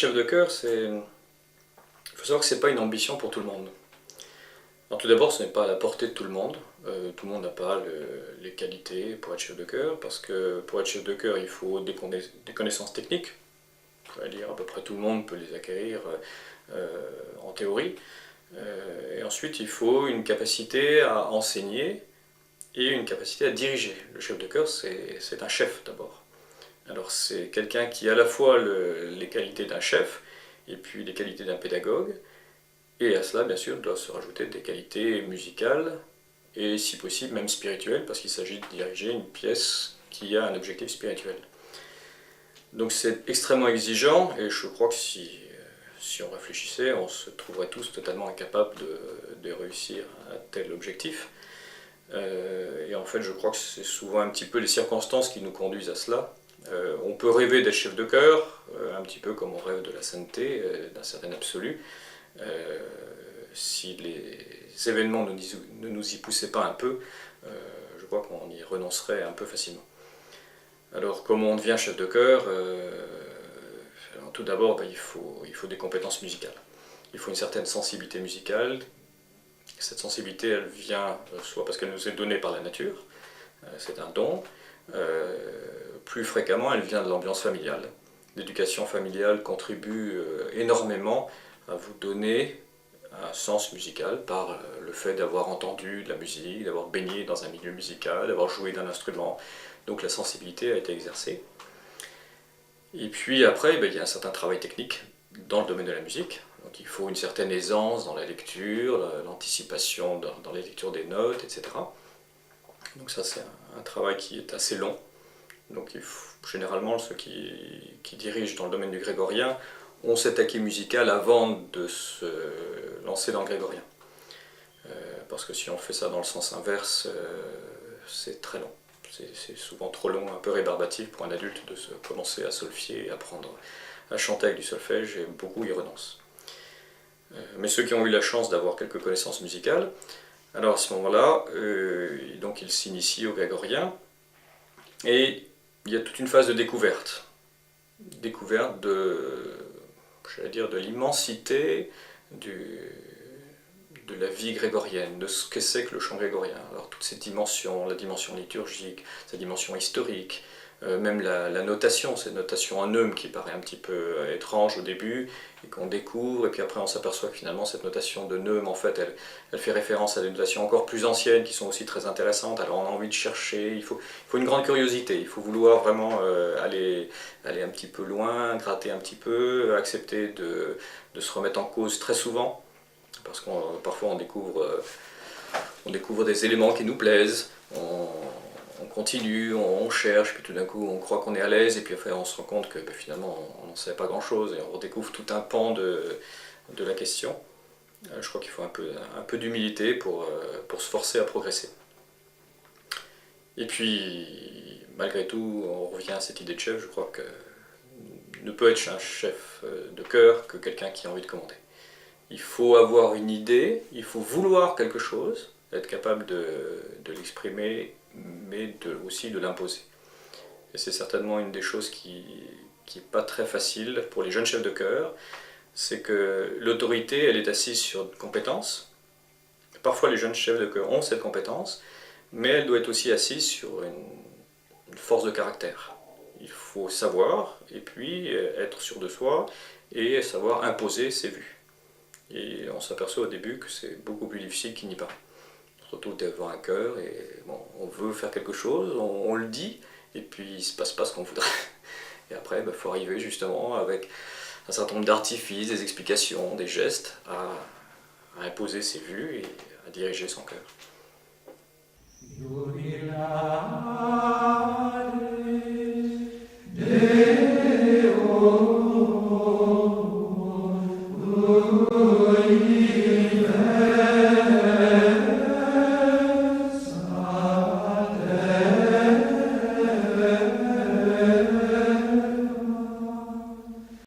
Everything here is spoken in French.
chef de chœur, il faut savoir que ce n'est pas une ambition pour tout le monde. Alors, tout d'abord, ce n'est pas à la portée de tout le monde. Tout le monde n'a pas les qualités pour être chef de chœur, parce que pour être chef de chœur, il faut des connaissances techniques. On va dire à peu près tout le monde peut les acquérir en théorie. Et ensuite, il faut une capacité à enseigner et une capacité à diriger. Le chef de chœur, c'est un chef d'abord. Alors c'est quelqu'un qui a à la fois les qualités d'un chef et puis les qualités d'un pédagogue, et à cela bien sûr doit se rajouter des qualités musicales et si possible même spirituelles, parce qu'il s'agit de diriger une pièce qui a un objectif spirituel. Donc c'est extrêmement exigeant, et je crois que si on réfléchissait, on se trouverait tous totalement incapables de réussir un tel objectif. Et en fait je crois que c'est souvent un petit peu les circonstances qui nous conduisent à cela. On peut rêver d'être chef de chœur, un petit peu comme on rêve de la sainteté, d'un certain absolu. Si les événements ne nous y poussaient pas un peu, je crois qu'on y renoncerait un peu facilement. Alors comment on devient chef de chœur? Tout d'abord, il faut des compétences musicales. Il faut une certaine sensibilité musicale. Cette sensibilité, elle vient soit parce qu'elle nous est donnée par la nature, c'est un don. Plus fréquemment, elle vient de l'ambiance familiale. L'éducation familiale contribue énormément à vous donner un sens musical par le fait d'avoir entendu de la musique, d'avoir baigné dans un milieu musical, d'avoir joué d'un instrument. Donc la sensibilité a été exercée. Et puis après, il y a un certain travail technique dans le domaine de la musique. Donc il faut une certaine aisance dans la lecture, l'anticipation dans les lectures des notes, etc. Donc ça c'est un travail qui est assez long. Donc généralement ceux qui dirigent dans le domaine du grégorien ont cet acquis musical avant de se lancer dans le grégorien. Parce que si on fait ça dans le sens inverse, c'est très long. C'est souvent trop long, un peu rébarbatif pour un adulte de se commencer à solfier et apprendre à chanter avec du solfège, et beaucoup y renoncent. Mais ceux qui ont eu la chance d'avoir quelques connaissances musicales, alors à ce moment-là, donc ils s'initient au grégorien, et il y a toute une phase de découverte de l'immensité de la vie grégorienne, de ce que c'est que le chant grégorien. Alors toutes ces dimensions, la dimension liturgique, sa dimension historique, même la notation, cette notation en neume qui paraît un petit peu étrange au début, et qu'on découvre, et puis après on s'aperçoit que finalement cette notation de neume, en fait, elle fait référence à des notations encore plus anciennes qui sont aussi très intéressantes. Alors on a envie de chercher, il faut une grande curiosité, il faut vouloir vraiment aller un petit peu loin, gratter un petit peu, accepter de se remettre en cause très souvent, parce que parfois on découvre des éléments qui nous plaisent, on continue, on cherche, puis tout d'un coup on croit qu'on est à l'aise, et puis après on se rend compte que finalement on n'en savait pas grand chose, et on redécouvre tout un pan de la question. Je crois qu'il faut un peu d'humilité pour se forcer à progresser. Et puis malgré tout, on revient à cette idée de chef. Je crois que ne peut être un chef de chœur que quelqu'un qui a envie de commander. Il faut avoir une idée, il faut vouloir quelque chose, être capable de l'exprimer, mais aussi de l'imposer. Et c'est certainement une des choses qui n'est pas très facile pour les jeunes chefs de chœur, c'est que l'autorité, elle est assise sur une compétence. Parfois les jeunes chefs de chœur ont cette compétence, mais elle doit être aussi assise sur une force de caractère. Il faut savoir, et puis être sûr de soi, et savoir imposer ses vues. Et on s'aperçoit au début que c'est beaucoup plus difficile qu'il n'y paraît. On se retrouve devant un chœur, et bon, on veut faire quelque chose, on le dit, et puis il ne se passe pas ce qu'on voudrait. Et après, il faut arriver justement avec un certain nombre d'artifices, des explications, des gestes, à imposer ses vues et à diriger son chœur.